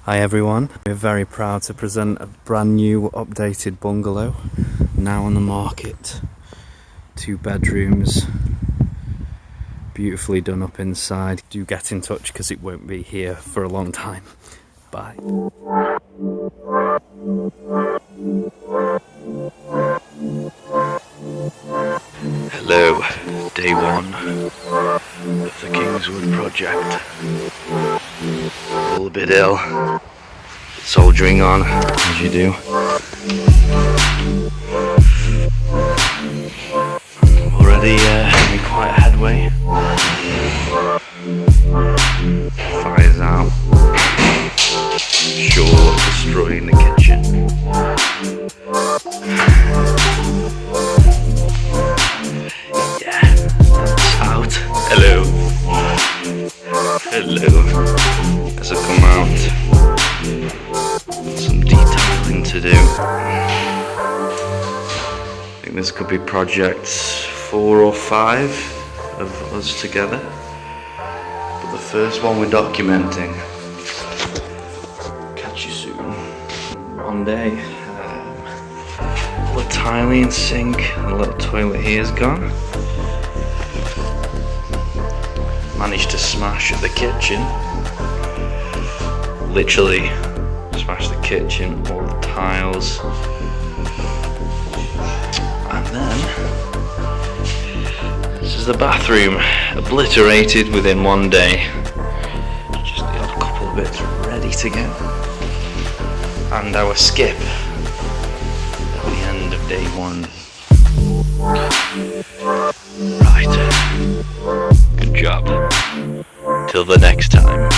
Hi everyone, we're very proud to present a brand new updated bungalow now on the market. 2 bedrooms, beautifully done up inside. Do get in touch because it won't be here for a long time. Bye. Hello, day 1 of the Kingswood project. All a bit ill, soldering on as you do. Already making quite a headway. Fire's out. Sure, destroying the kitchen. Yeah, that's out. Hello. Hello. As I come out, some detailing to do. I think this could be projects 4 or 5 of us together. But the first one we're documenting. Catch you soon. One day, the tiling sink and the little toilet here is gone. Managed to smash the kitchen. Literally smash the kitchen, all the tiles. And then this is the bathroom, obliterated within one day. Just the odd couple of bits ready to go. And our skip at the end of day 1. Right. Good job. Till the next time.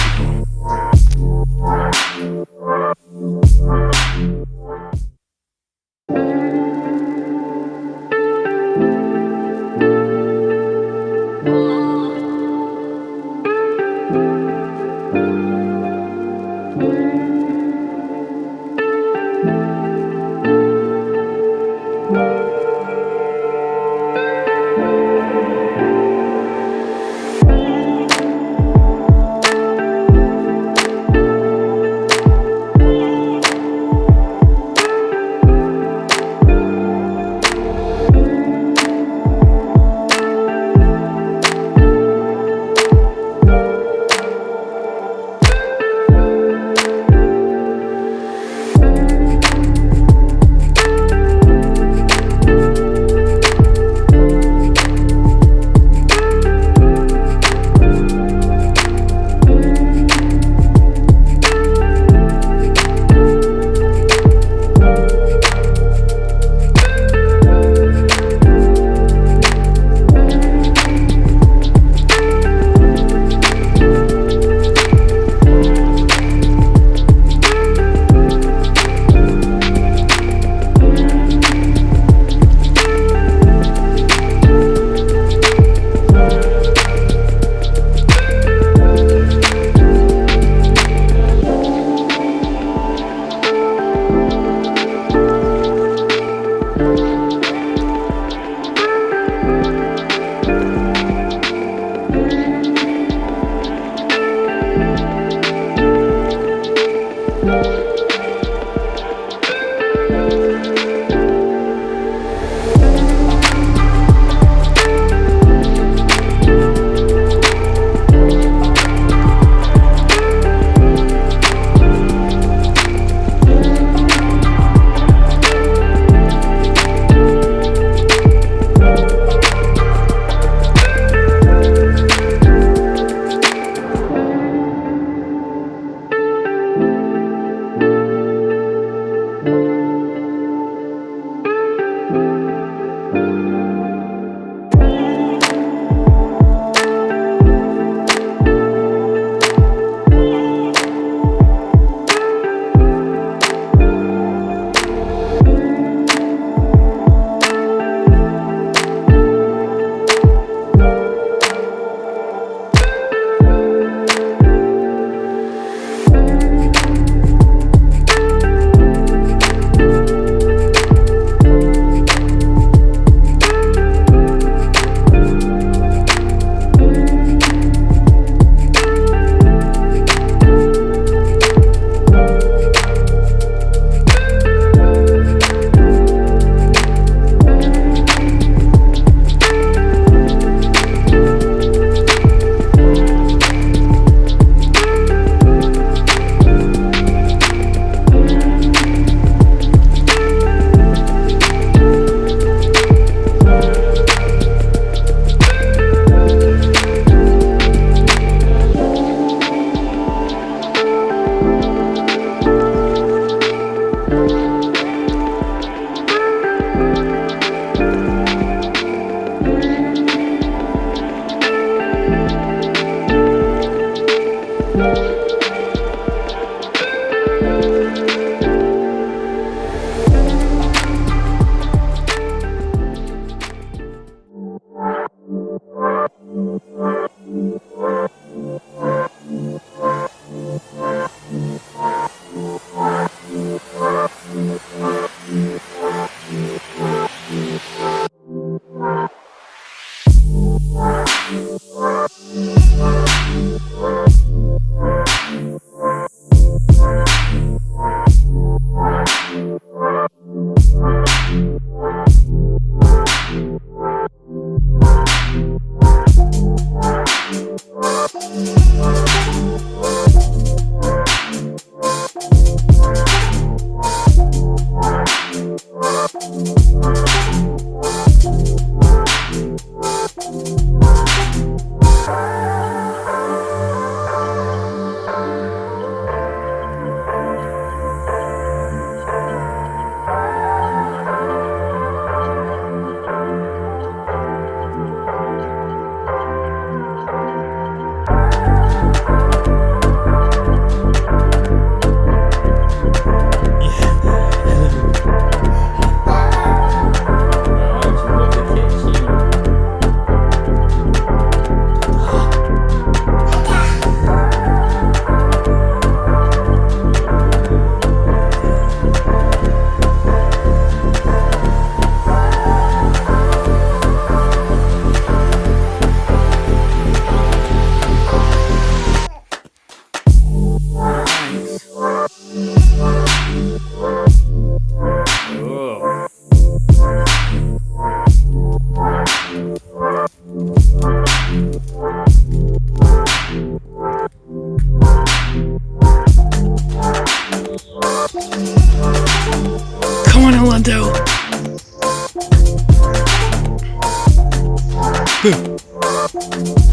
Orlando.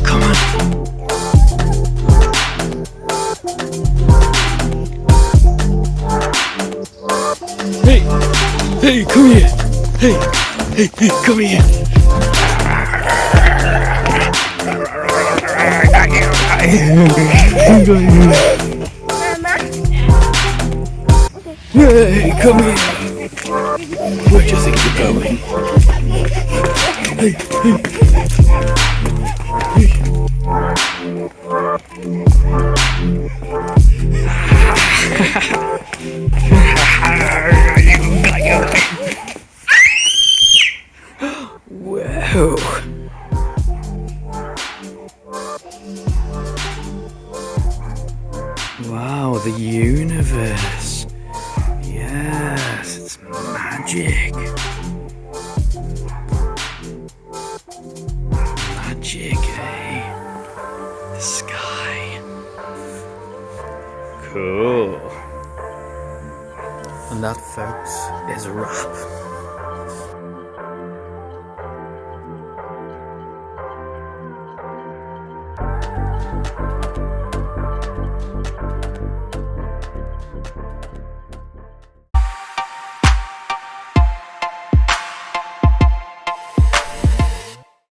Come on. Hey, hey, come here. Hey, hey, hey, come here. Hey, come here. Where do you think you're going? Hey, hey. Whoa. Wow, the universe. Yes, it's magic. Magic, eh? The sky. Cool. And that, folks, is a wrap.